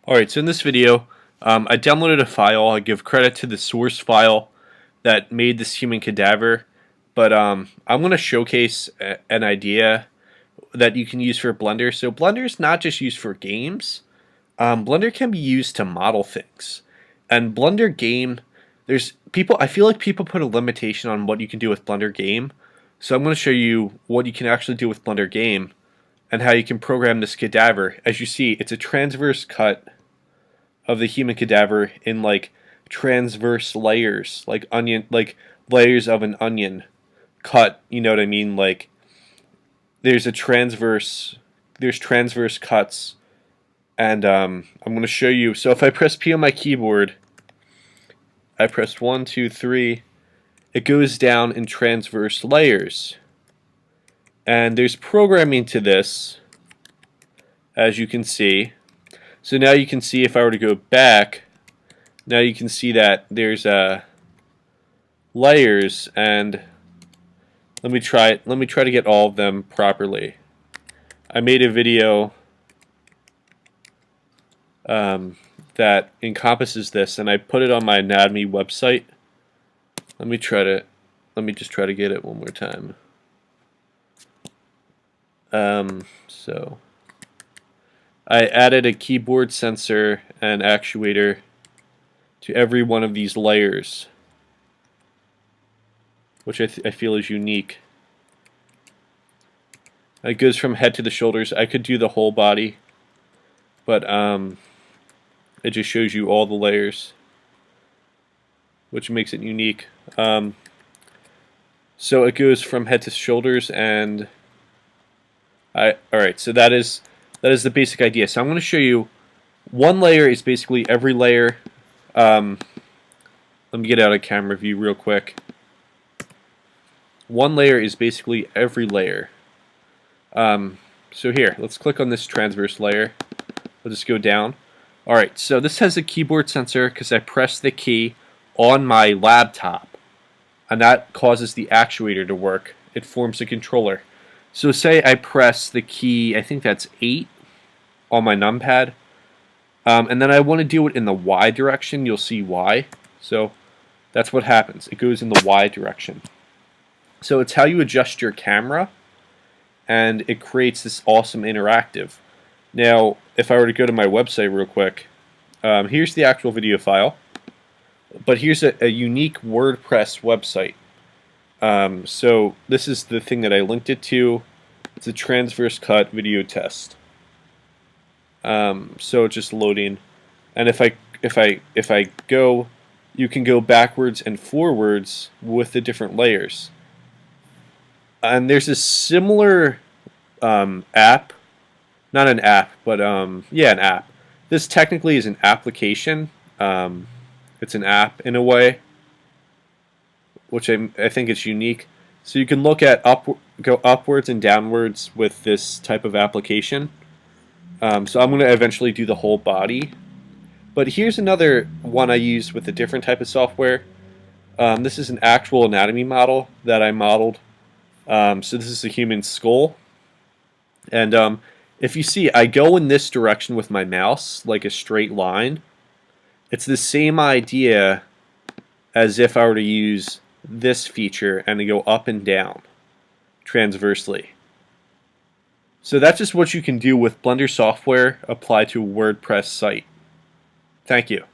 Alright, so in this video, I downloaded a file. I give credit to the source file that made this human cadaver, but I'm going to showcase an idea that you can use for Blender. So Blender is not just used for games. Blender can be used to model things. And Blender Game, I feel like people put a limitation on what you can do with Blender Game. So I'm going to show you what you can actually do with Blender Game and how you can program this cadaver. As you see, it's a transverse cut of the human cadaver in like transverse layers, like layers of an onion cut, you know what I mean? Like there's transverse cuts, and I'm going to show you. So if I press P on my keyboard, I press 1, 2, 3, it goes down in transverse layers. And there's programming to this, as you can see. So now you can see if I were to go back, now you can see that there's layers, and let me try to get all of them properly. I made a video that encompasses this, and I put it on my anatomy website. Let me just try to get it one more time. So I added a keyboard sensor and actuator to every one of these layers, which I feel is unique. It goes from head to the shoulders. I could do the whole body, but it just shows you all the layers, which makes it unique. So it goes from head to shoulders, and alright, so that is the basic idea. So I'm going to show you one layer is basically every layer. Let me get out of camera view real quick. One layer is basically every layer. So here, let's click on this transverse layer. We'll just go down. Alright, so this has a keyboard sensor because I pressed the key on my laptop, and that causes the actuator to work. It forms a controller. So say I press the key, I think that's 8 on my numpad, and then I want to do it in the Y direction. You'll see Y. So that's what happens. It goes in the Y direction. So it's how you adjust your camera, and it creates this awesome interactive. Now, if I were to go to my website real quick, here's the actual video file, but here's a unique WordPress website. So this is the thing that I linked it to. It's a transverse cut video test. So it's just loading, and if I go, you can go backwards and forwards with the different layers. And there's a similar app, not an app, but yeah, an app. This technically is an application. It's an app in a way, which I think is unique. So you can look at go upwards and downwards with this type of application. So I'm going to eventually do the whole body. But here's another one I used with a different type of software. This is an actual anatomy model that I modeled. So this is a human skull. And if you see, I go in this direction with my mouse, like a straight line. It's the same idea as if I were to use this feature and to go up and down transversely. So that's just what you can do with Blender software applied to a WordPress site. Thank you.